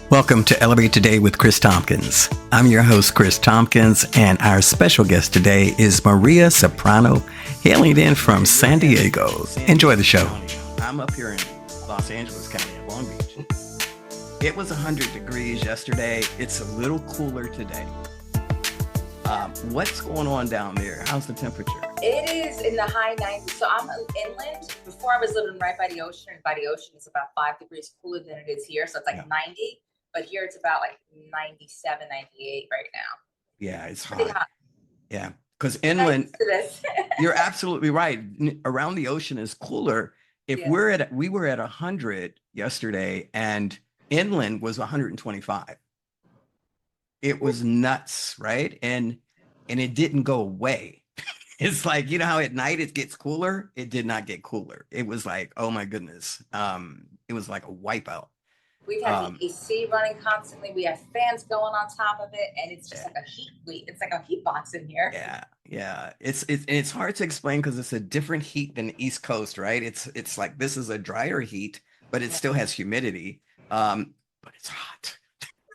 Welcome to Elevate Today with Chris Thompkins. I'm your host, Chris Thompkins, and our special guest today is Maria Soprano, hailing in from San Diego. Enjoy the show. I'm up here in Los Angeles County, Long Beach. It was 100 degrees yesterday. It's a little cooler today. What's going on down there? How's the temperature? It is in the high 90s. So I'm inland. Before I was living right by the ocean, and by the ocean it's about 5 degrees cooler than it is here. So it's like 90, but here it's about like 97, 98 right now. Yeah, it's pretty hot. Yeah, because inland, you're absolutely right. Around the ocean is cooler. If we were at 100 yesterday, and inland was 125. It was nuts, right? And it didn't go away. It's like, you know how at night it gets cooler? It did not get cooler. It was like, oh my goodness. It was like a wipeout. We've had the AC running constantly. We have fans going on top of it, and it's just like a heat. It's like a heat box in here. Yeah. It's hard to explain because it's a different heat than the East Coast, right? It's like this is a drier heat, but it still has humidity. But it's hot.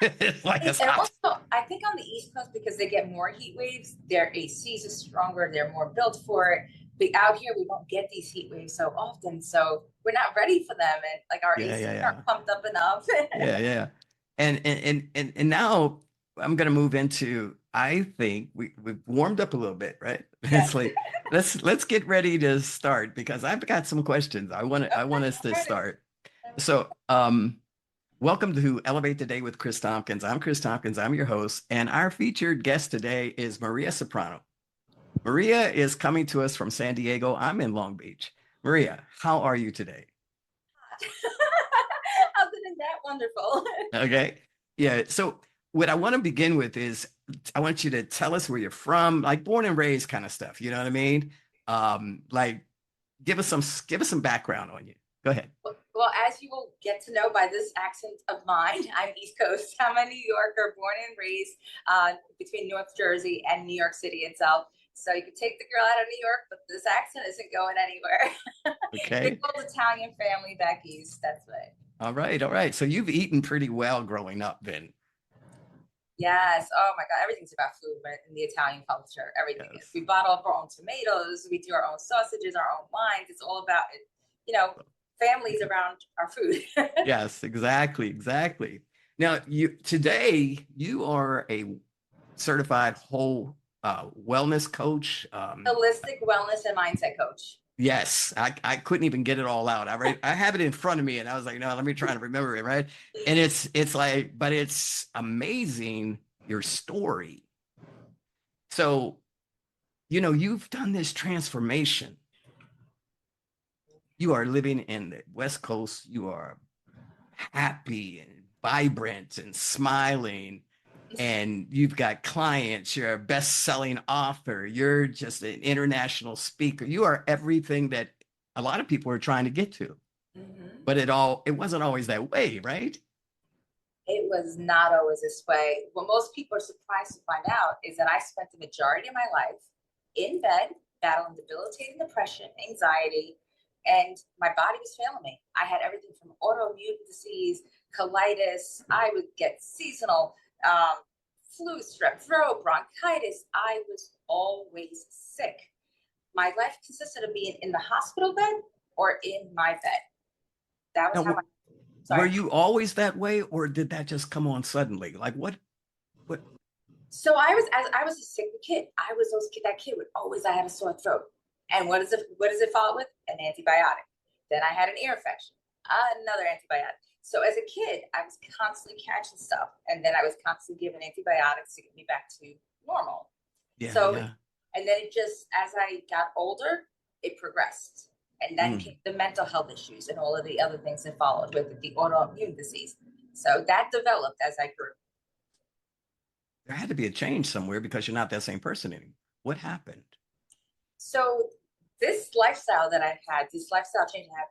It's hot. Also, I think on the East Coast, because they get more heat waves, their ACs are stronger. They're more built for it. But out here, we don't get these heat waves so often, so we're not ready for them, and like our ACs aren't pumped up enough. And now I'm gonna move into. I think we've warmed up a little bit, right? It's like let's get ready to start because I've got some questions. I want us to start. So welcome to Elevate Today with Chris Thompkins. I'm Chris Thompkins. I'm your host, and our featured guest today is Maria Soprano. Maria is coming to us from San Diego. I'm in Long Beach. Maria, how are you today? Other than that, wonderful. Okay. Yeah. So what I want to begin with is I want you to tell us where you're from, like born and raised kind of stuff. You know what I mean? Like give us some background on you. Go ahead. Well, as you will get to know by this accent of mine, I'm East Coast. I'm a New Yorker, born and raised between North Jersey and New York City itself. So you can take the girl out of New York, but this accent isn't going anywhere. Okay. Big old Italian family back east. That's right. All right. So you've eaten pretty well growing up then. Yes. Oh my God. Everything's about food, but in the Italian culture, everything is. We bottle up our own tomatoes. We do our own sausages, our own wines. It's all about it. Families around our food. Yes, exactly. Now, today you are a certified whole wellness coach, holistic wellness and mindset coach. Yes, I couldn't even get it all out. I have it in front of me, and I was like, no, let me try to remember it, right? And it's like, but it's amazing your story. So, you've done this transformation. You are living in the West Coast. You are happy and vibrant and smiling, and you've got clients. You're a best-selling author. You're just an international speaker. You are everything that a lot of people are trying to get to. Mm-hmm. But it wasn't always that way, right? It was not always this way. What most people are surprised to find out is that I spent the majority of my life in bed, battling debilitating depression, anxiety, and my body was failing me. I had everything from autoimmune disease, colitis. I would get seasonal flu, strep throat, bronchitis. I was always sick. My life consisted of being in the hospital bed or in my bed. That was Were you always that way, or did that just come on suddenly? Like what? So I was a sick kid. I was that kid with always I had a sore throat. And what does it follow with? An antibiotic. Then I had an ear infection, another antibiotic. So as a kid, I was constantly catching stuff, and then I was constantly given antibiotics to get me back to normal. And then it just, as I got older, it progressed. And then came the mental health issues and all of the other things that followed with the autoimmune disease. So that developed as I grew. There had to be a change somewhere because you're not that same person anymore. What happened? So this lifestyle that I had, this lifestyle change I had,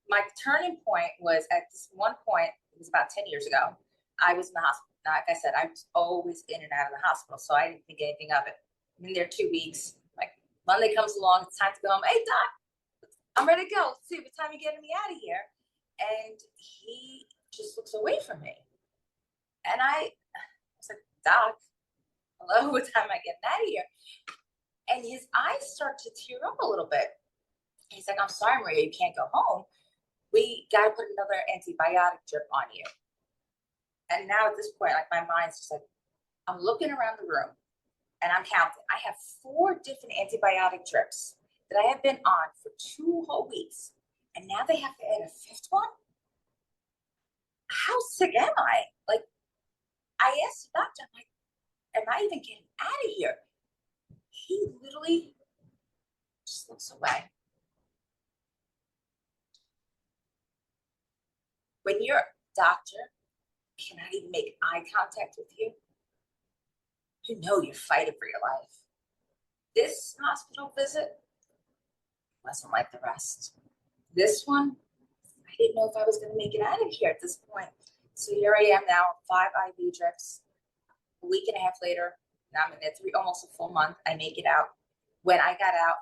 my turning point was at this one point, it was about 10 years ago, I was in the hospital. Like I said, I was always in and out of the hospital, so I didn't think anything of it. I'm in there 2 weeks. Like Monday comes along, it's time to go home. Hey, Doc, I'm ready to go. Let's see what time you're getting me out of here. And he just looks away from me. And I was like, Doc, hello, what time am I getting out of here? And his eyes start to tear up a little bit. He's like, I'm sorry, Maria, you can't go home. We got to put another antibiotic drip on you. And now at this point, like my mind's just like, I'm looking around the room and I'm counting. I have 4 different antibiotic drips that I have been on for 2 whole weeks. And now they have to add a 5th one? How sick am I? Like, I asked the doctor, I'm like, am I even getting out of here? He literally just looks away. When your doctor cannot even make eye contact with you, you know you're fighting for your life. This hospital visit wasn't like the rest. This one, I didn't know if I was going to make it out of here at this point. So here I am now, 5 IV drips. A week and a half later, now I'm in there almost a full month. I make it out. When I got out,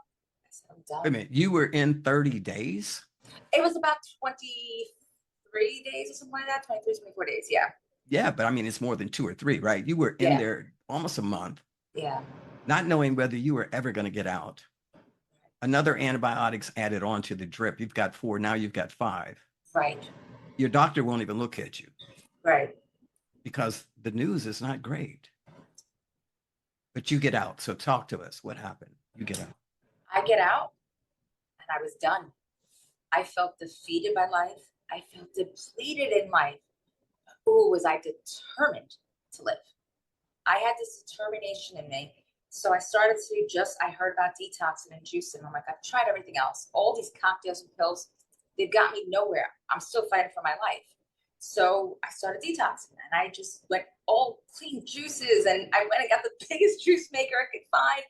I said, I'm done. Wait a minute, you were in 30 days? It was about 23 days or something like that, 23, 24 days, yeah. Yeah, but I mean, it's more than 2 or 3, right? You were in there almost a month. Yeah. Not knowing whether you were ever going to get out. Another antibiotics added on to the drip. You've got 4, now you've got 5. Right. Your doctor won't even look at you. Right. Because the news is not great. But you get out. So talk to us. What happened? You get out. I get out and I was done. I felt defeated by life. I felt depleted in life. Ooh, was I determined to live. I had this determination in me. So I started to I heard about detoxing and juicing. I'm like, I've tried everything else. All these cocktails and pills, they've got me nowhere. I'm still fighting for my life. So I started detoxing and I just went all clean juices and I went and got the biggest juice maker I could find.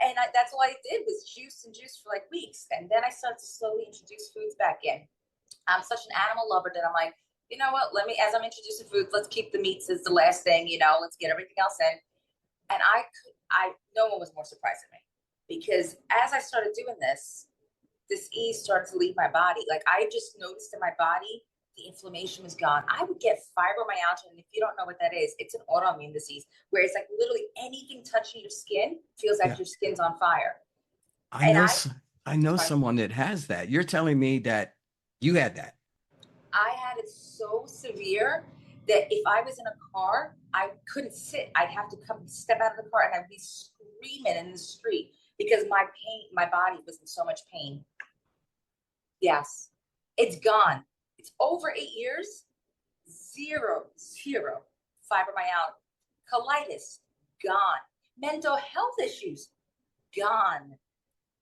And that's all I did was juice and juice for like weeks. And then I started to slowly introduce foods back in. I'm such an animal lover that I'm like, you know what, as I'm introducing foods, let's keep the meats as the last thing, let's get everything else in. And no one was more surprised than me because as I started doing this ease started to leave my body. Like I just noticed in my body, the inflammation was gone. I would get fibromyalgia. And if you don't know what that is, it's an autoimmune disease where it's like literally anything touching your skin feels like your skin's on fire. I know someone that has that. You're telling me that you had that. I had it so severe that if I was in a car, I couldn't sit. I'd have to step out of the car and I'd be screaming in the street because my body was in so much pain. Yes, it's gone. It's over 8 years, zero fibromyalgia, colitis, gone. Mental health issues, gone.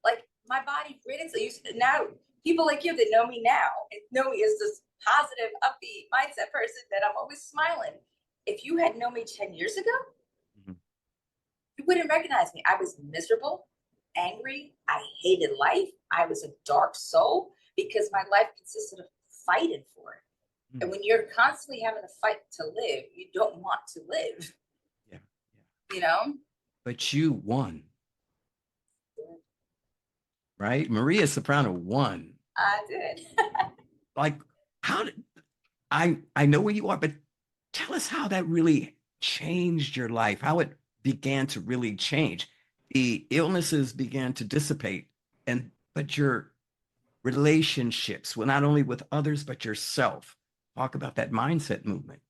Like my body ridden. Now people like you that know me now know me as this positive, upbeat mindset person that I'm always smiling. If you had known me 10 years ago, you wouldn't recognize me. I was miserable, angry. I hated life. I was a dark soul because my life consisted of fighting for it. And when you're constantly having to fight to live, you don't want to live. Yeah. But you won. Right? Maria Soprano won. I did. Like, how did I know where you are, but tell us how that really changed your life, how it began to really change. The illnesses began to dissipate, but your relationships, well, not only with others, but yourself. Talk about that mindset movement.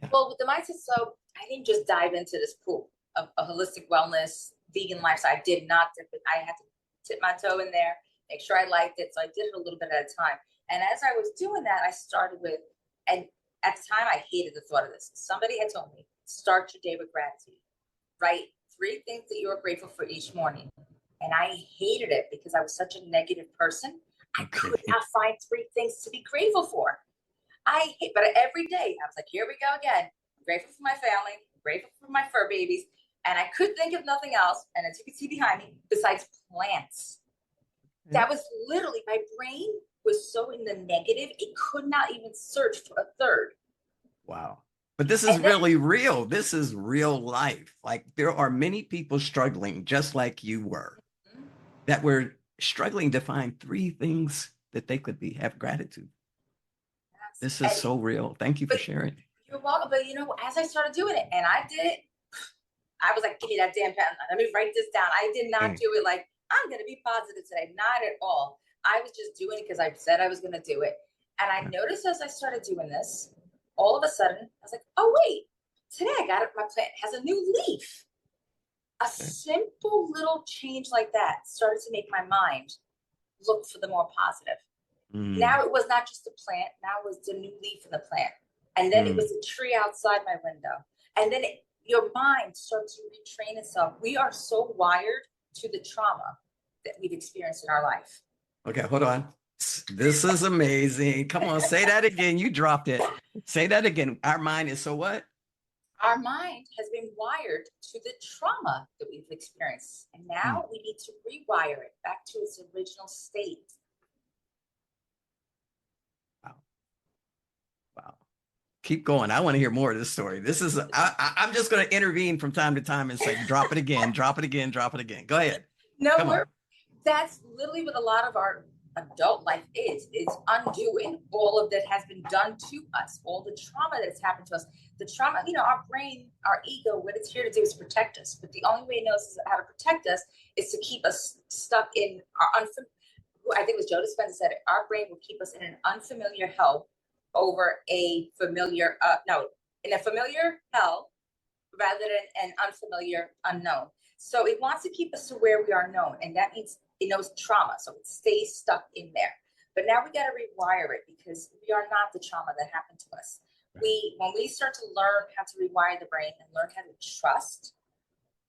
Yeah. Well, with the mindset, so I didn't just dive into this pool of a holistic wellness, vegan lifestyle. I did not dip it. I had to tip my toe in there, make sure I liked it. So I did it a little bit at a time. And as I was doing that, I started with, and at the time I hated the thought of this. Somebody had told me, start your day with gratitude. Write 3 things that you are grateful for each morning. And I hated it because I was such a negative person. I could not find 3 things to be grateful for. But every day I was like, here we go again. I'm grateful for my family. I'm grateful for my fur babies. And I could think of nothing else. And as you can see behind me, besides plants. That was literally, my brain was so in the negative, it could not even search for a third. Wow. But this is really real. This is real life. Like there are many people struggling just like you were, that were struggling to find 3 things that they could have gratitude. This is so real. Thank you for sharing. You're welcome. But as I started doing it and I did it, I was like, give me that damn pen. Let me write this down. I did not do it like, I'm going to be positive today. Not at all. I was just doing it because I said I was going to do it. And I noticed as I started doing this, all of a sudden, I was like, oh, wait, today I got it. My plant has a new leaf. A simple little change like that started to make my mind look for the more positive. Now it was not just the plant. Now it was the new leaf in the plant. And then it was a tree outside my window. And then your mind starts to retrain itself. We are so wired to the trauma that we've experienced in our life. Okay, hold on. This is amazing. Come on, say that again. You dropped it. Say that again. Our mind is so what? Our mind has been wired to the trauma that we've experienced. And now we need to rewire it back to its original state. Wow. Keep going. I want to hear more of this story. This is, I'm just going to intervene from time to time and say, drop it again, drop it again, drop it again. Go ahead. No, that's literally what a lot of our adult life is undoing all of that has been done to us, all the trauma that's happened to us. The trauma, our brain, our ego, what it's here to do is protect us. But the only way it knows how to protect us is to keep us stuck in our I think it was Joe Dispenza said it, our brain will keep us in an unfamiliar hell over a familiar, in a familiar hell rather than an unfamiliar unknown. So it wants to keep us to where we are known. And that means it knows trauma. So it stays stuck in there. But now we got to rewire it because we are not the trauma that happened to us. When we start to learn how to rewire the brain and learn how to trust,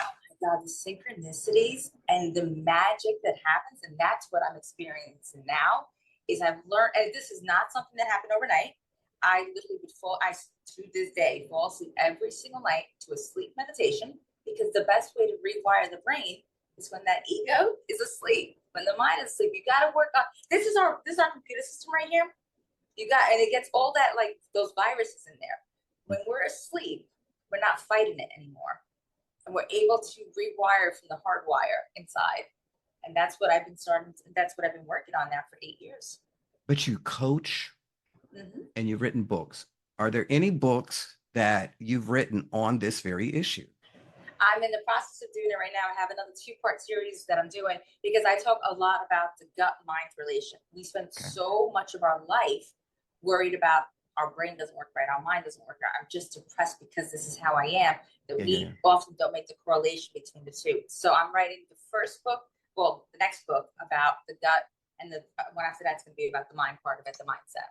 oh my God, the synchronicities and the magic that happens. And that's what I'm experiencing now is I've learned, and this is not something that happened overnight. I literally would to this day, fall asleep every single night to a sleep meditation because the best way to rewire the brain is when that ego is asleep, when the mind is asleep. You got to work on, this is our computer system right here. And it gets all that, like those viruses in there. When we're asleep, we're not fighting it anymore. And we're able to rewire from the hardwire inside. And that's what I've been working on now for 8 years. But you coach and you've written books. Are there any books that you've written on this very issue? I'm in the process of doing it right now. I have another 2-part series that I'm doing because I talk a lot about the gut-mind relation. We spend so much of our life worried about our brain doesn't work right, our mind doesn't work right. I'm just depressed because this is how I am, that we often don't make the correlation between the two. So I'm writing the next book about the gut, and the one after that's going to be about the mind part of it, the mindset.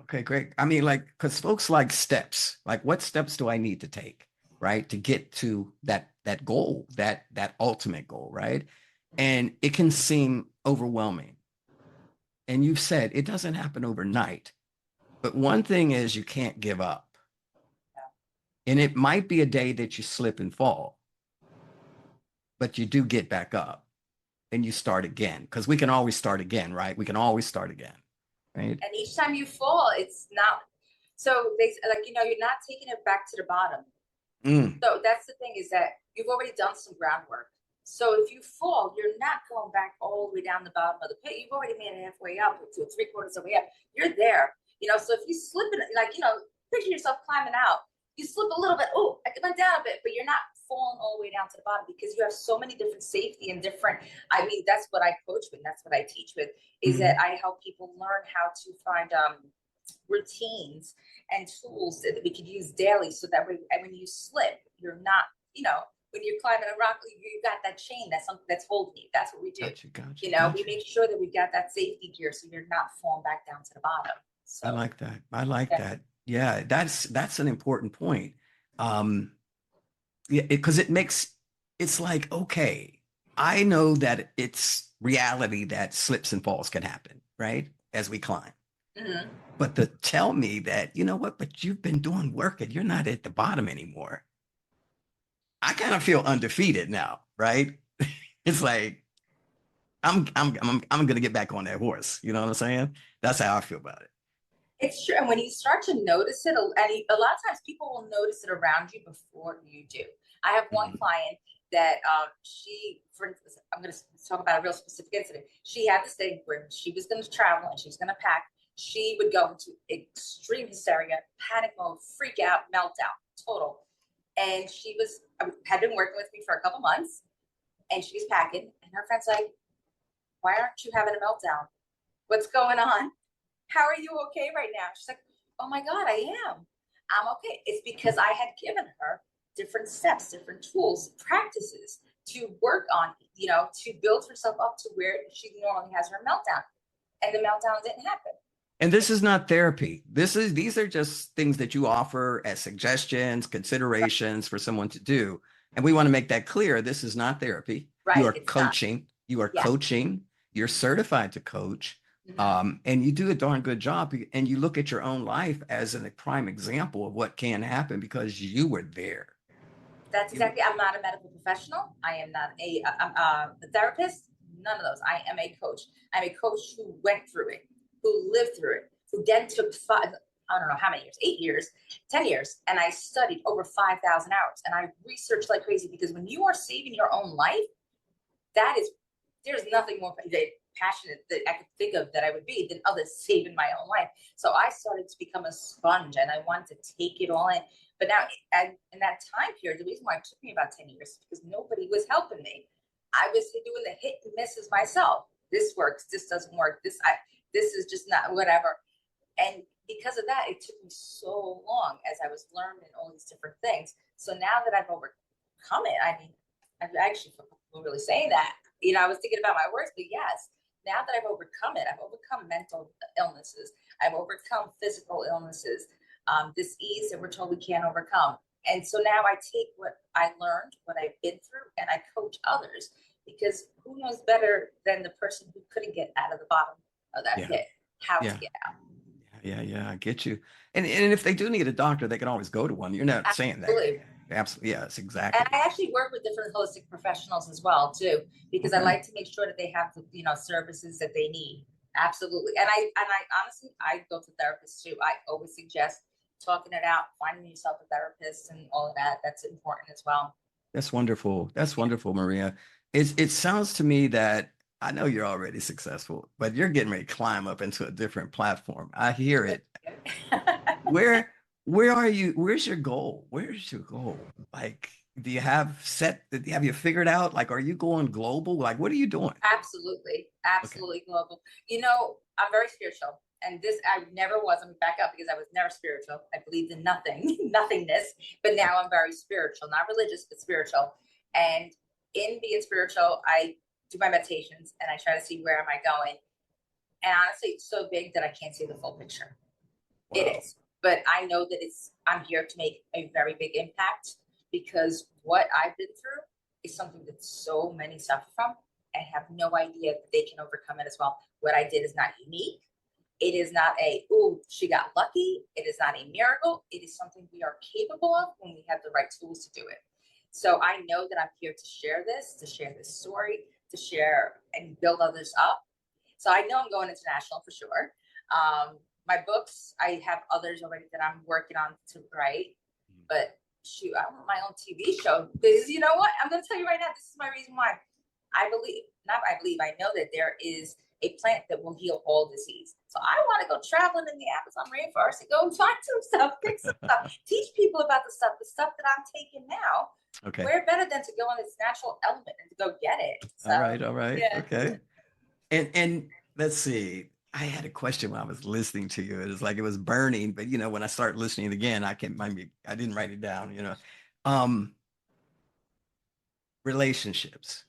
Okay, great. I mean, because folks like steps, like what steps do I need to take, right, to get to that goal, that ultimate goal, right? And it can seem overwhelming. And you've said it doesn't happen overnight. But one thing is you can't give up. And it might be a day that you slip and fall, but you do get back up and you start again, because we can always start again, right? We can always start again, right? And each time you fall, it's not, so they you're not taking it back to the bottom. So that's the thing, is that you've already done some groundwork. So if you fall, you're not going back all the way down the bottom of the pit. You've already made it halfway up to 3/4 of the way up. You're there. So if you slip it, picture yourself climbing out. You slip a little bit, oh, I went down a bit, but you're not falling all the way down to the bottom because you have so many different safety and different, that's what I coach with, that's what I teach with, is that I help people learn how to find routines and tools that we could use daily so that when you slip, you're not, when you're climbing a rock, you got that chain, that's something that's holding you. That's what we do. Gotcha. We make sure that we got that safety gear so you're not falling back down to the bottom. So, I like that. Yeah, that's an important point. Because it's like, okay, I know that it's reality that slips and falls can happen, right? As we climb. But to tell me that, you know what, but you've been doing work and you're not at the bottom anymore. I kind of feel undefeated now, right? It's like, I'm going to get back on that horse. You know what I'm saying? That's how I feel about it. It's true. And when you start to notice it, and a lot of times people will notice it around you before you do. I have one client that for instance, I'm going to talk about a real specific incident. She had this thing where she was going to travel and she was going to pack. she would go into extreme hysteria, panic mode, freak out, meltdown, total. And she had been working with me for a couple months, and she was packing, and her friend's like, why aren't you having a meltdown? What's going on? How are you okay right now? She's like, oh my God, I am. I'm okay. It's because I had given her different steps, different tools, practices to work on, to build herself up to where she normally has her meltdown. And the meltdown didn't happen. And this is not therapy. These are just things that you offer as suggestions, considerations for someone to do. And we want to make that clear. This is not therapy. Right. You are coaching. Not. You are coaching. You're certified to coach. And you do a darn good job. And you look at your own life as a prime example of what can happen because you were there. That's exactly. I'm not a medical professional. I am not a therapist. None of those. I am a coach. I'm a coach who went through it, who lived through it, who then took I don't know how many years, 8 years, 10 years. And I studied over 5,000 hours, and I researched like crazy, because when you are saving your own life, there's nothing more passionate that I could think of that I would be than others saving my own life. So I started to become a sponge, and I wanted to take it all in. But now in that time period, the reason why it took me about 10 years is because nobody was helping me. I was doing the hit and misses myself. This works. This doesn't work. This is just not whatever. And because of that, it took me so long as I was learning all these different things. So now that I've overcome it, I mean, I've actually really saying that, I was thinking about my words, but yes, now that I've overcome it, I've overcome mental illnesses. I've overcome physical illnesses, this ease that we're told we can't overcome. And so now I take what I learned, what I've been through, and I coach others, because who knows better than the person who couldn't get out of the bottom of that pit, how to get out. Yeah, I get you. And if they do need a doctor, they can always go to one. You're not saying that. Absolutely. Yes, exactly. And I actually work with different holistic professionals as well, too, because I like to make sure that they have the, services that they need. Absolutely. And I honestly, I go to therapists too. I always suggest talking it out, finding yourself a therapist and all of that. That's important as well. That's wonderful. That's wonderful, Maria. It sounds to me that I know you're already successful, but you're getting ready to climb up into a different platform. I hear it. Where are you? Where's your goal? Where's your goal? Like, do you have you figured out? Like, are you going global? Like, what are you doing? Absolutely. Global. I'm very spiritual. And this, I never was. I'm back up, because I was never spiritual. I believed in nothingness. But now I'm very spiritual, not religious, but spiritual. And in being spiritual, I do my meditations and I try to see where am I going. And honestly, it's so big that I can't see the full picture. Wow. It is. But I know that I'm here to make a very big impact, because what I've been through is something that so many suffer from and have no idea that they can overcome it as well. What I did is not unique. It is not she got lucky. It is not a miracle. It is something we are capable of when we have the right tools to do it. So I know that I'm here to share this story, to share and build others up. So I know I'm going international for sure. My books, I have others already that I'm working on to write. But shoot, I want my own TV show. Because you know what? I'm going to tell you right now, this is my reason why. I know that there is a plant that will heal all disease. So I want to go traveling in the Amazon rainforest and go find some stuff, pick some stuff, teach people about the stuff that I'm taking now. Okay. Where better than to go on this natural element and to go get it. So, all right. Yeah. Okay. And let's see. I had a question when I was listening to you. It was like it was burning, but when I start listening again, I didn't write it down. Relationships.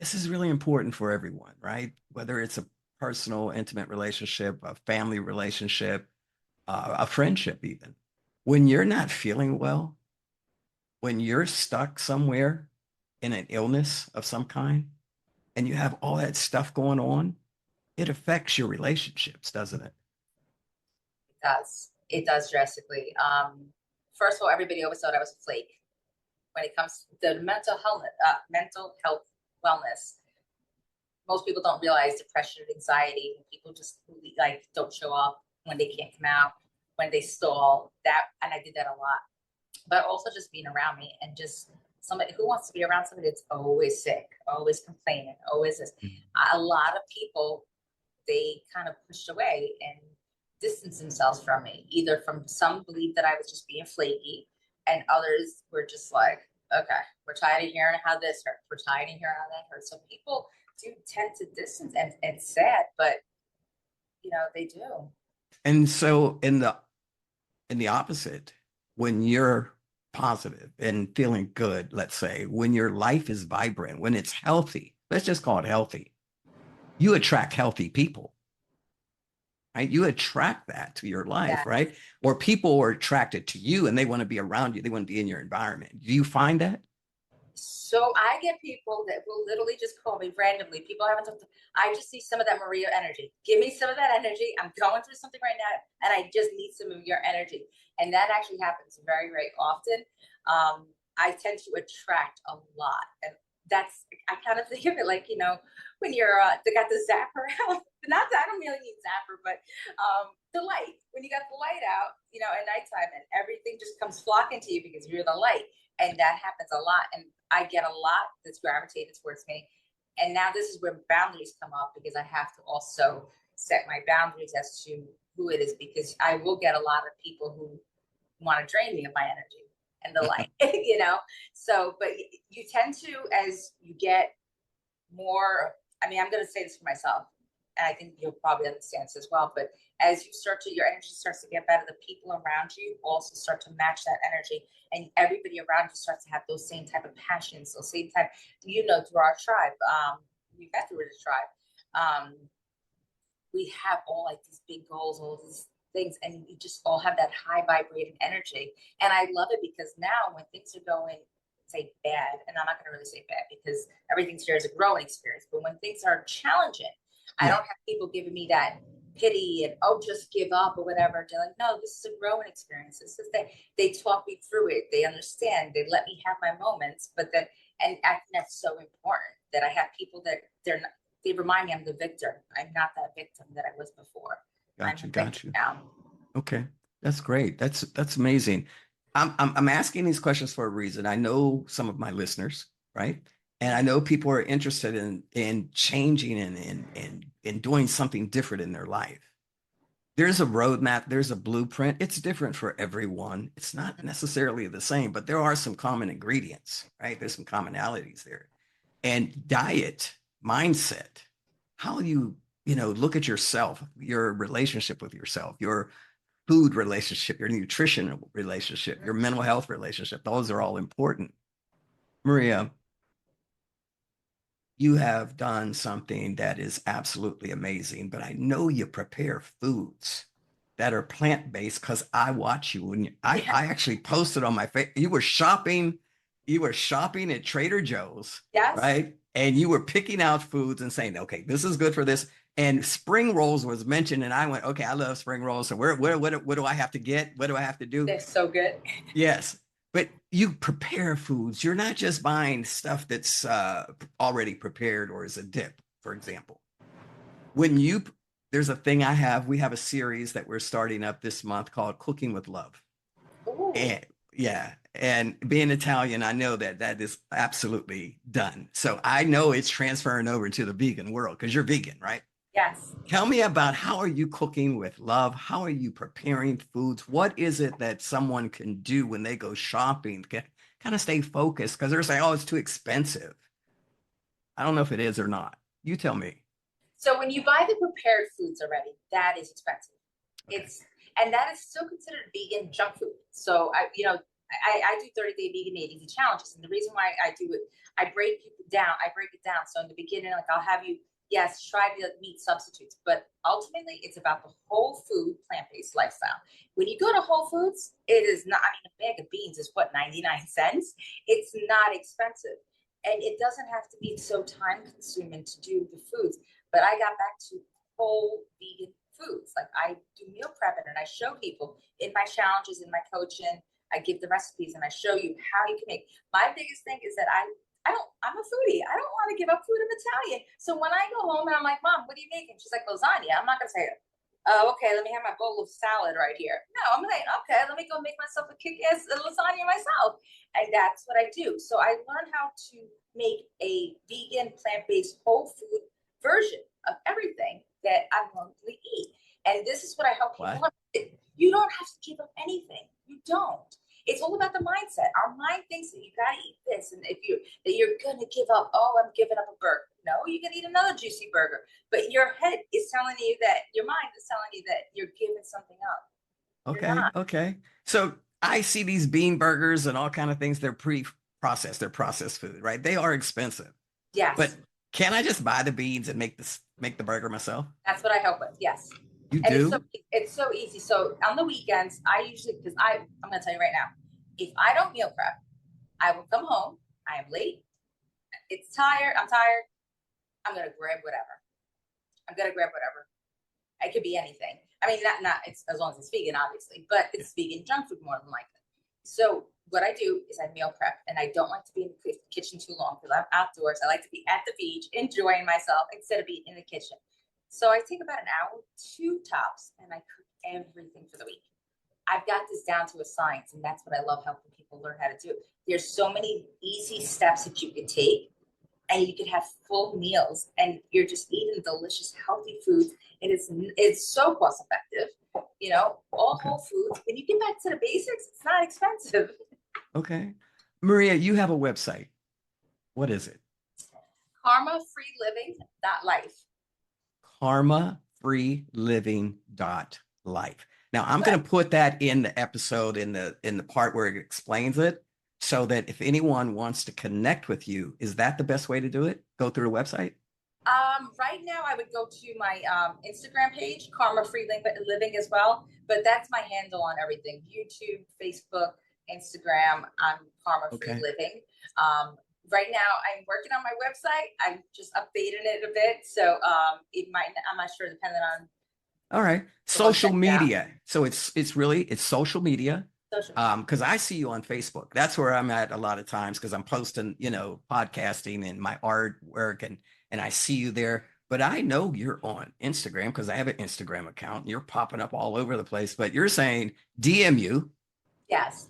This is really important for everyone, right? Whether it's a personal, intimate relationship, a family relationship, a friendship, even. When you're not feeling well, when you're stuck somewhere in an illness of some kind, and you have all that stuff going on, it affects your relationships, doesn't it? It does. It does drastically. First of all, everybody always thought I was a flake. When it comes to the mental health wellness, most people don't realize depression and anxiety. People just don't show up, when they can't come out, when they stall. And I did that a lot. But also just being around me, and just somebody who wants to be around somebody that's always sick, always complaining, always this. A lot of people, they kind of pushed away, and distance themselves from me, either from some belief that I was just being flaky, and others were just like, okay, we're tired of hearing how this hurt. We're tired of hearing how that hurt. So people do tend to distance, and it's sad, but they do. And so in the opposite, when you're positive and feeling good, let's say, when your life is vibrant, when it's healthy, let's just call it healthy, you attract healthy people, right? You attract that to your life, Yeah. right? Or people are attracted to you and they want to be around you. They want to be in your environment. Do you find that? So I get people that will literally just call me randomly. People I haven't talked to. I just see some of that Maria energy. Give me some of that energy. I'm going through something right now, and I just need some of your energy. And that actually happens very, very often. I tend to attract a lot, and I kind of think of it like when you're they got the zapper out. Not that I don't really need zapper, but the light. When you got the light out, at nighttime, and everything just comes flocking to you because you're the light. And that happens a lot. And I get a lot that's gravitated towards me. And now this is where boundaries come up, because I have to also set my boundaries as to who it is, because I will get a lot of people who want to drain me of my energy and the light, So, but you tend to, as you get more, I'm going to say this for myself, and I think you'll probably understand this as well, but as you your energy starts to get better, the people around you also start to match that energy, and everybody around you starts to have those same type of passions, those same type, through our tribe, we've met through the tribe, we have all like these big goals, all these things, and you just all have that high vibrating energy. And I love it, because now when things are going, say, bad, and I'm not going to really say bad because everything's here is a growing experience, but when things are challenging, I don't have people giving me that pity and just give up or whatever. They're like, no, this is a growing experience. This is that they talk me through it. They understand. They let me have my moments. But then, and I think that's so important, that I have people that they remind me I'm the victor. I'm not that victim that I was before. Got you. Now. Okay, that's great. That's amazing. I'm asking these questions for a reason. I know some of my listeners, right? And I know people are interested in changing and doing something different in their life. There's a roadmap, there's a blueprint. It's different for everyone. It's not necessarily the same, but there are some common ingredients, right? There's some commonalities there. And diet, mindset, how you look at yourself, your relationship with yourself, your food relationship, your nutrition relationship, your mental health relationship, those are all important. Maria, you have done something that is absolutely amazing, but I know you prepare foods that are plant-based, because I watch you, and I actually posted on my Facebook. You were shopping at Trader Joe's, Yes. Right? And you were picking out foods and saying, okay, this is good for this. And spring rolls was mentioned, and I went, okay, I love spring rolls. So what do I have to get? What do I have to do? They're so good. Yes. But you prepare foods. You're not just buying stuff that's already prepared or is a dip, for example. There's a thing we have a series that we're starting up this month called Cooking with Love. Ooh. And yeah. And being Italian, I know that is absolutely done. So I know it's transferring over to the vegan world, because you're vegan, right? Yes. Tell me about, how are you cooking with love? How are you preparing foods? What is it that someone can do when they go shopping to kind of stay focused? Because they're saying, oh, it's too expensive. I don't know if it is or not. You tell me. So when you buy the prepared foods already, that is expensive. Okay. And that is still considered vegan junk food. So I do 30-day vegan made easy challenges. And the reason why I do it, I break it down. So in the beginning, like, I'll have you, yes, try the meat substitutes, but ultimately it's about the whole food, plant-based lifestyle. When you go to Whole Foods, it is not, a bag of beans is what, 99 cents? It's not expensive. And it doesn't have to be so time consuming to do the foods. But I got back to whole vegan foods. Like, I do meal prepping, and I show people in my challenges, in my coaching, I give the recipes and I show you how you can make. My biggest thing is that I'm a foodie. I don't want to give up food. I'm Italian. So when I go home and I'm like, Mom, what are you making? She's like, lasagna. I'm not going to say, oh, okay, let me have my bowl of salad right here. No, I'm like, okay, let me go make myself a kick-ass lasagna myself. And that's what I do. So I learned how to make a vegan, plant-based, whole food version of everything that I normally eat. And this is what I help people. What? You don't have to give up anything. You don't. It's all about the mindset. Our mind thinks that you gotta eat this, and if you that you're gonna give up. Oh, I'm giving up a burger. No, you can eat another juicy burger. But your head is telling you that your mind is telling you that you're giving something up. You're Okay, not. okay. So I see these bean burgers and all kind of things. They're pre-processed. They're processed food, right? They are expensive. But Yes, can I just buy the beans and make the burger myself? that's what I help with. Yes, You and do? it's so easy. So on the weekends, I usually because I'm gonna tell you right now, if I don't meal prep, I will come home. I am late. It's tired. I'm tired. I'm gonna grab whatever. I'm gonna grab whatever. It could be anything. I mean, not it's as long as it's vegan, obviously, but Yeah. it's vegan junk food more than likely. So what I do is I meal prep, and I don't like to be in the kitchen too long because I'm outdoors. I like to be at the beach, enjoying myself instead of being in the kitchen. So I take about an hour, two tops, and I cook everything for the week. I've got this down to a science, and that's what I love helping people learn how to do. There's so many easy steps that you could take, and you could have full meals, and you're just eating delicious, healthy foods. And it's so cost effective. You know, all Okay. whole foods. When you get back to the basics, it's not expensive. Okay. Maria, you have a website. What is it? KarmaFreeLiving.life. KarmaFreeLiving.life. Now I'm going to put that in the episode in the part where it explains it so that if anyone wants to connect with you, is that the best way to do it? Go through the website? Right now I would go to my Instagram page, Karma Free Living as well. But that's my handle on everything: YouTube, Facebook, Instagram. I'm Karma Free Okay. Living. Right now I'm working on my website. I'm just updating it a bit, so it might. I'm not sure, depending on All right. so I'll check Social it out. media. So it's social media. Social. Because I see you on Facebook. That's where I'm at a lot of times because I'm posting, podcasting and my artwork and I see you there. But I know you're on Instagram because I have an Instagram account. You're popping up all over the place. But you're saying DM you Yes.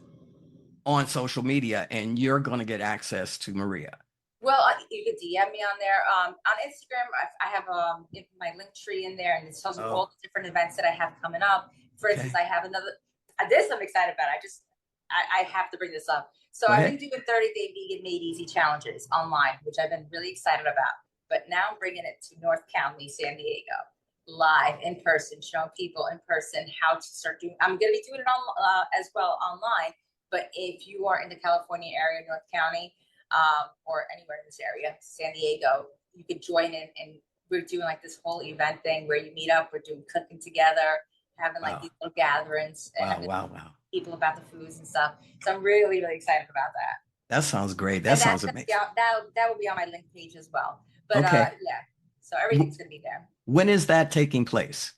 on social media and you're going to get access to Maria. Well, you could DM me on there. On Instagram, I have my link tree in there, and it tells you all the different events that I have coming up. For instance, I have another. This I'm excited about. I have to bring this up. So I've been doing 30-day vegan made easy challenges online, which I've been really excited about. But now I'm bringing it to North County, San Diego, live in person, showing people in person how to start doing. I'm going to be doing it on as well online. But if you are in the California area, North County, or anywhere in this area, San Diego, you could join in, and we're doing like this whole event thing where you meet up, we're doing cooking together, having like these little gatherings, and Wow. people about the foods and stuff. So I'm really, really excited about that. That sounds great. That sounds amazing. That will be on my link page as well. But okay. Yeah, so everything's going to be there. When is that taking place?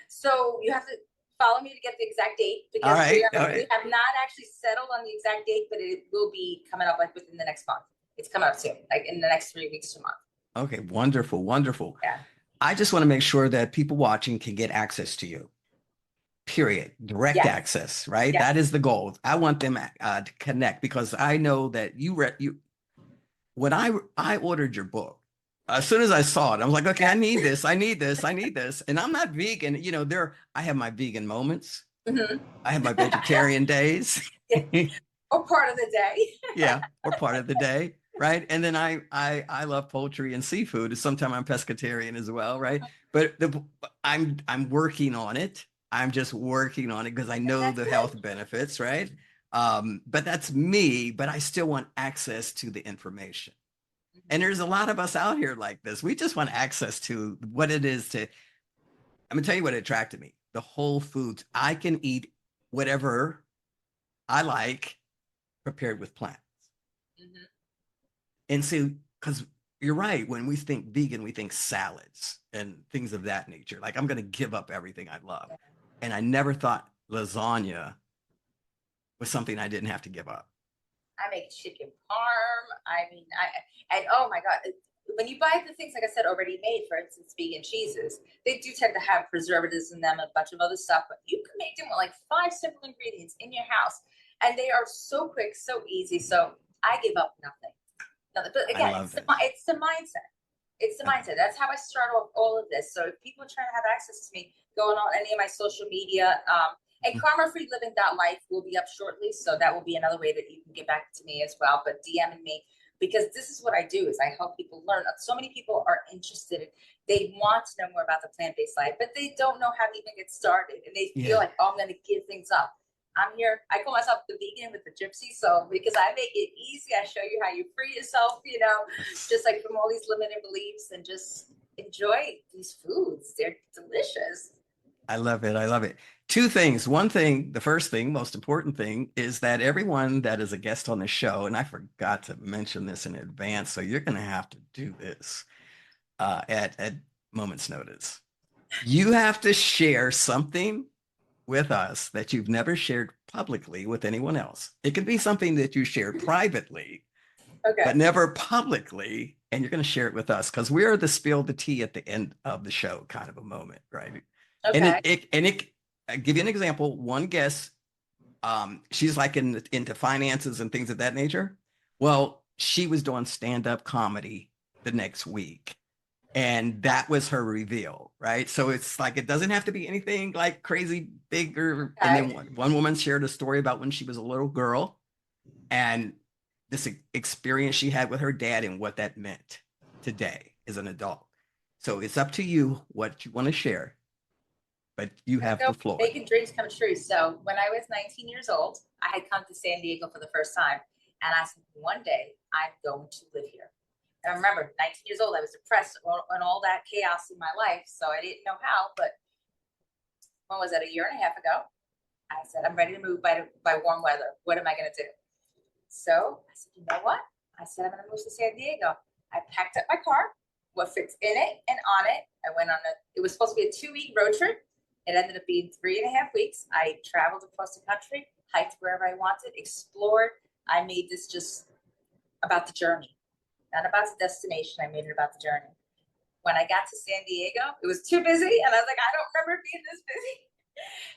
So you have to follow me to get the exact date, because all right. We have not actually settled on the exact date, but it will be coming up like within the next month. It's coming up soon, like in the next 3 weeks to a month. Okay, wonderful. Yeah. I just want to make sure that people watching can get access to you. Period. Direct access, right? Yes. That is the goal. I want them to connect because I know that when I ordered your book, as soon as I saw it, I was like, okay, I need this. And I'm not vegan. I have my vegan moments. Mm-hmm. I have my vegetarian days. Or part of the day. Yeah, or part of the day, right? And then I love poultry and seafood. Sometimes I'm pescatarian as well, right? But I'm working on it. I'm just working on it because I know the health benefits, right? But that's me, but I still want access to the information. And there's a lot of us out here like this. We just want access to what it is to, I'm gonna tell you what attracted me. The whole foods. I can eat whatever I like prepared with plants. Mm-hmm. And so, because you're right, when we think vegan, we think salads and things of that nature. Like I'm gonna give up everything I love. And I never thought lasagna was something I didn't have to give up. I make chicken parm. And oh my God, when you buy the things, like I said, already made, for instance, vegan cheeses, they do tend to have preservatives in them, a bunch of other stuff, but you can make them with like 5 simple ingredients in your house, and they are so quick, so easy. So I give up nothing. But again, it's the mindset. It's the mindset. That's how I start off all of this. So if people are trying to have access to me, going on any of my social media. And karmafreeliving.life will be up shortly. So that will be another way that you can get back to me as well. But DMing me, because this is what I do, is I help people learn. So many people are interested. They want to know more about the plant-based life, but they don't know how to even get started. And they feel like, oh, I'm going to give things up. I'm here. I call myself the vegan with the gypsy. So because I make it easy, I show you how you free yourself, you know, just like from all these limited beliefs, and just enjoy these foods. They're delicious. I love it. I love it. Two things. One thing, the first thing, most important thing, is that everyone that is a guest on the show, and I forgot to mention this in advance, so you're going to have to do this at moment's notice. You have to share something with us that you've never shared publicly with anyone else. It could be something that you shared privately, but never publicly, and you're going to share it with us because we're the spill the tea at the end of the show kind of a moment, right? And I'll give you an example. One guest, she's like into finances and things of that nature. Well, she was doing stand-up comedy the next week, and that was her reveal, right? So it's like, it doesn't have to be anything like crazy big or, and then one woman shared a story about when she was a little girl and this experience she had with her dad and what that meant today as an adult. So it's up to you what you want to share, but you have the floor. Making dreams come true. So when I was 19 years old, I had come to San Diego for the first time. And I said, one day I'm going to live here. And I remember 19 years old, I was depressed and all that chaos in my life. So I didn't know how, but when was that, a year and a half ago? I said, I'm ready to move by warm weather. What am I going to do? So I said, you know what? I said, I'm going to move to San Diego. I packed up my car, what fits in it and on it. I went on it was supposed to be a 2-week road trip. It ended up being 3.5 weeks. I traveled across the country, hiked wherever I wanted, explored. I made this just about the journey, not about the destination. I made it about the journey. When I got to San Diego, it was too busy. And I was like, I don't remember being this busy.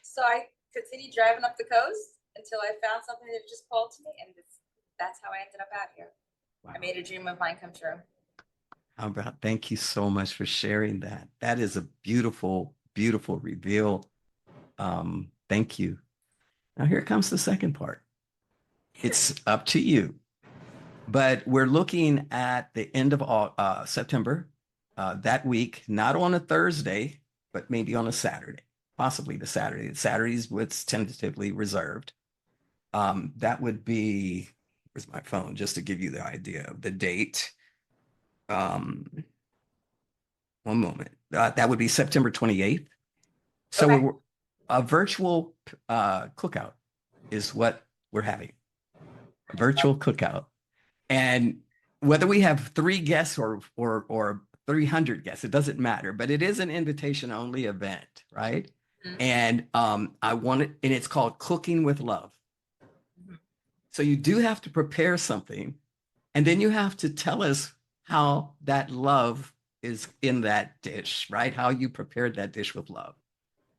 So I continued driving up the coast until I found something that just called to me. And that's how I ended up out here. Wow. I made a dream of mine come true. How about, thank you so much for sharing that. That is a beautiful, beautiful reveal. Thank you. Now here comes the second part. It's up to you, but we're looking at the end of September, that week, not on a Thursday, but maybe on a Saturday, possibly the Saturday. Saturday's what's tentatively reserved. That would be, where's my phone, just to give you the idea of the date. One moment. That would be September 28th. So a virtual cookout is what we're having. A virtual cookout. And whether we have 3 guests or 300 guests, it doesn't matter, but it is an invitation only event, right? Mm-hmm. And I want it, and it's called Cooking with Love. Mm-hmm. So you do have to prepare something, and then you have to tell us how that love is in that dish, right? How you prepared that dish with love.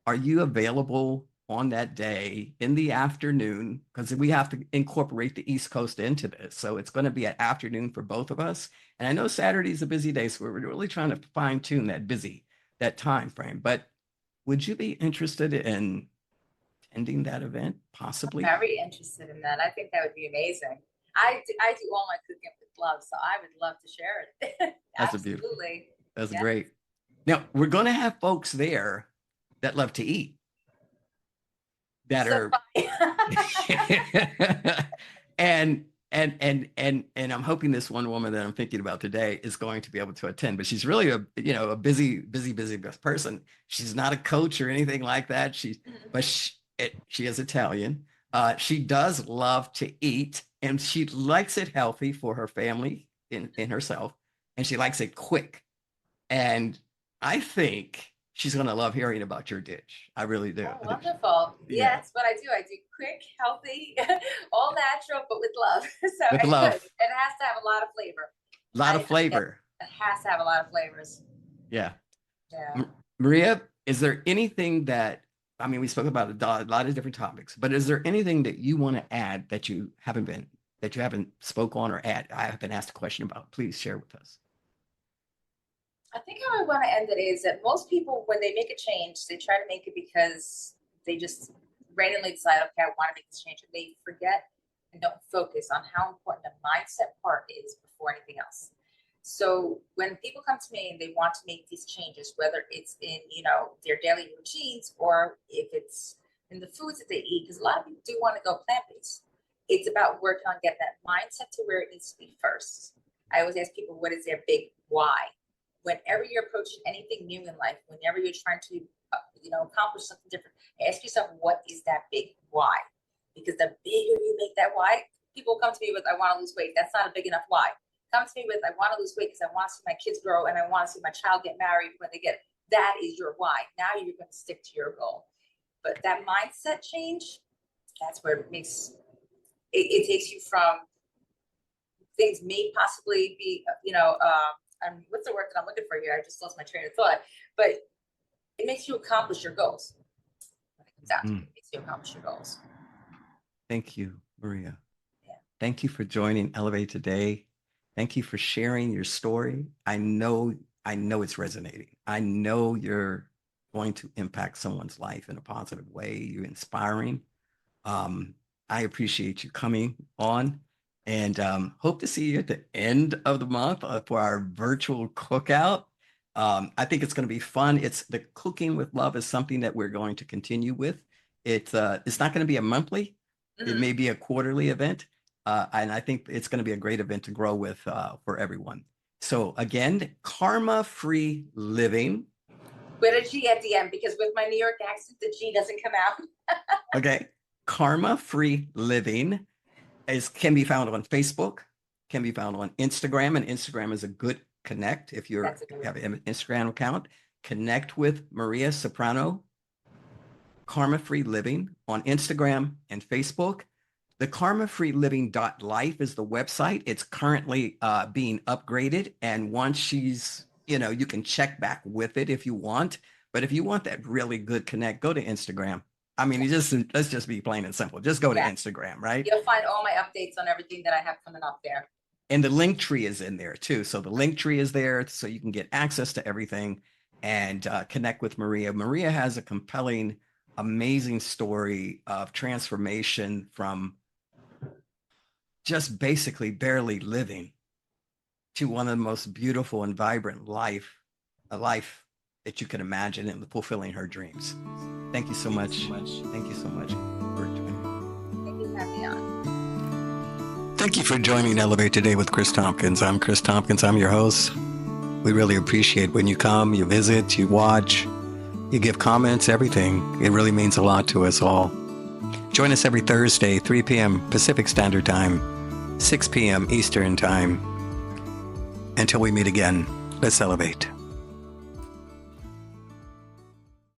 Are you available on that day in the afternoon? Because we have to incorporate the East Coast into this. So it's going to be an afternoon for both of us. And I know Saturday's a busy day, so we're really trying to fine tune that time frame. But would you be interested in attending that event, possibly? I'm very interested in that. I think that would be amazing. I do all my cooking with love, so I would love to share it. That's absolutely. That's great. Now, we're going to have folks there that love to eat. That so are and I'm hoping this one woman that I'm thinking about today is going to be able to attend, but she's really a busy person. She's not a coach or anything like that. She is Italian. She does love to eat, and she likes it healthy for her family in herself, and she likes it quick. And I think she's going to love hearing about your dish. I really do. Oh, wonderful. Yeah, that's what I do. I do quick, healthy, all natural, but with love. So with love. It has to have a lot of flavor. A lot of flavor. It has to have a lot of flavors. Yeah. Yeah. Maria, is there anything that, I mean, we spoke about a lot of different topics, but is there anything that you want to add that you haven't spoke on or I haven't asked a question about? Please share with us. I think how I want to end it is that most people, when they make a change, they try to make it because they just randomly decide, okay, I want to make this change. And they forget and don't focus on how important the mindset part is before anything else. So when people come to me and they want to make these changes, whether it's in, their daily routines or if it's in the foods that they eat, because a lot of people do want to go plant-based. It's about working on getting that mindset to where it needs to be first. I always ask people, what is their big why? Whenever you're approaching anything new in life, whenever you're trying to, accomplish something different, ask yourself, what is that big why? Because the bigger you make that why, people come to me with, I want to lose weight. That's not a big enough why. Come to me with, I want to lose weight because I want to see my kids grow and I want to see my child get married when they get, that is your why. Now you're going to stick to your goal. But that mindset change, that's where it makes, it takes you from things may possibly be, what's the word that I'm looking for here? I just lost my train of thought. But it makes you accomplish your goals. When it comes down to it, it makes you accomplish your goals. Thank you, Maria. Yeah. Thank you for joining Elevate today. Thank you for sharing your story. I know it's resonating. I know you're going to impact someone's life in a positive way. You're inspiring. I appreciate you coming on, and hope to see you at the end of the month for our virtual cookout. I think it's going to be fun. It's the Cooking with Love is something that we're going to continue with. It's not going to be a monthly. It may be a quarterly event. And I think it's going to be a great event to grow with for everyone. So again, Karma-Free Living. With a G at the end, because with my New York accent, the G doesn't come out. Okay. Karma-Free Living can be found on Facebook, can be found on Instagram, and Instagram is a good connect. If you have an Instagram account, connect with Maria Soprano, Karma-Free Living on Instagram and Facebook. The karmafreeliving.life is the website. It's currently being upgraded. And once she's, you can check back with it if you want. But if you want that really good connect, go to Instagram. I mean, let's just be plain and simple. Just go to Instagram, right? You'll find all my updates on everything that I have coming up there. And the link tree is in there too. So the link tree is there so you can get access to everything and connect with Maria. Maria has a compelling, amazing story of transformation from just basically barely living to one of the most beautiful and vibrant a life that you can imagine and fulfilling her dreams. Thank you so much. Thank you so much for joining me. Thank you for having me on. Thank you for joining Elevate Today with Chris Thompkins. I'm Chris Thompkins. I'm your host. We really appreciate when you come, you visit, you watch, you give comments, everything. It really means a lot to us all. Join us every Thursday, 3 p.m. Pacific Standard Time, 6 p.m. Eastern Time. Until we meet again, let's elevate.